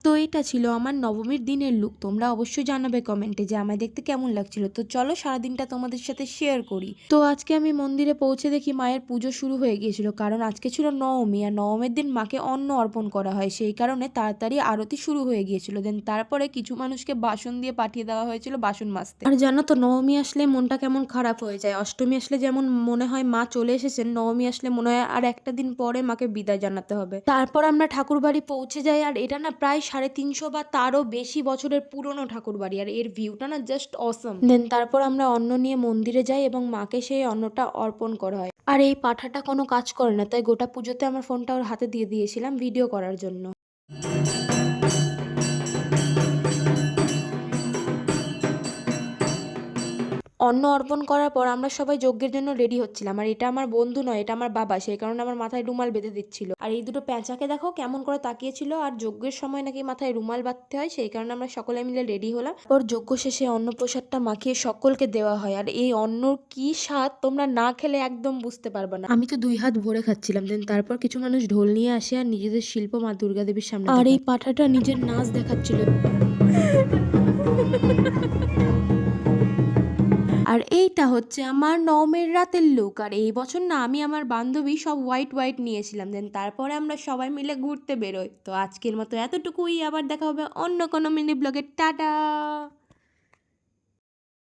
তো এটা ছিল আমার নবমীর দিনের লুক। তোমরা অবশ্যই জানাবে কমেন্টে যে আমায় দেখতে কেমন লাগছিল। তো চলো সারাদিনটা তোমাদের সাথে শেয়ার করি। তো আজকে আমি মন্দিরে পৌঁছে দেখি মায়ের পুজো শুরু হয়ে গিয়েছিল, কারণ আজকে ছিল নবমী, আর নবমীর দিন মাকে অন্ন অর্পণ করা হয়, সেই কারণে তাড়াতাড়ি আরতি শুরু হয়ে গিয়েছিল। দেন তারপরে কিছু মানুষকে বাসন দিয়ে পাঠিয়ে দেওয়া হয়েছিল বাসন মাজতে। আর জানো তো, নবমী আসলে মনটা কেমন খারাপ হয়ে যায়। অষ্টমী আসলে যেমন মনে হয় মা চলে এসেছেন, নবমী আসলে মনে হয় আর একটা দিন পরে মাকে বিদায় জানাতে হবে। তারপর আমরা ঠাকুর বাড়ি পৌঁছে যাই, আর এটা না প্রায় 350 বা তারও বেশি বছরের পুরনো ঠাকুর বাড়ি, আর এর ভিউটা না জাস্ট অসম। দেন তারপর আমরা অন্ন নিয়ে মন্দিরে যাই এবং মাকে সেই অন্নটা অর্পণ করা হয়। আর এই পাঠাটা কোনো কাজ করে না, তাই গোটা পুজোতে আমার ফোনটা ওর হাতে দিয়ে দিয়েছিলাম ভিডিও করার জন্য। অন্ন অর্পণ করার পর আমরা সবাই যজ্ঞের জন্য রেডি হচ্ছিলাম, আর এটা আমার বন্ধু নয়, এটা আমার বাবা, সেই কারণে আমার মাথায় রুমাল বেঁধে দিচ্ছিল। আর এই দুটো প্যাঁচাকে দেখো কেমন করে তাকিয়েছিল। আর যজ্ঞের সময় নাকি মাথায় রুমাল বাঁধতে হয়, সেই কারণে আমরা সকলে মিলে রেডি হলাম। পর যজ্ঞ শেষে অন্নপ্রসাদটা মাখিয়ে সকলকে দেওয়া হয়, আর এই অন্নর কি স্বাদ তোমরা না খেলে একদম বুঝতে পারবে না। আমি তো 2 হাত ভরে খাচ্ছিলাম। দেন তারপর কিছু মানুষ ঢোল নিয়ে আসে আর নিজেদের শিল্প মা দুর্গা দেবীর সামনে আর এই পাঠাটা নিজের নাচ দেখাচ্ছিল। আর এইটা হচ্ছে আমার নবমীর রাতের লুক। আর এই বছর না আমি আমার বান্ধবী সব হোয়াইট হোয়াইট নিয়েছিলাম। দেন তারপরে আমরা সবাই মিলে ঘুরতে বেরোই। তো আজকের মতো এতটুকুই, আবার দেখা হবে অন্য কোনো মিনি ব্লগে। টাটা।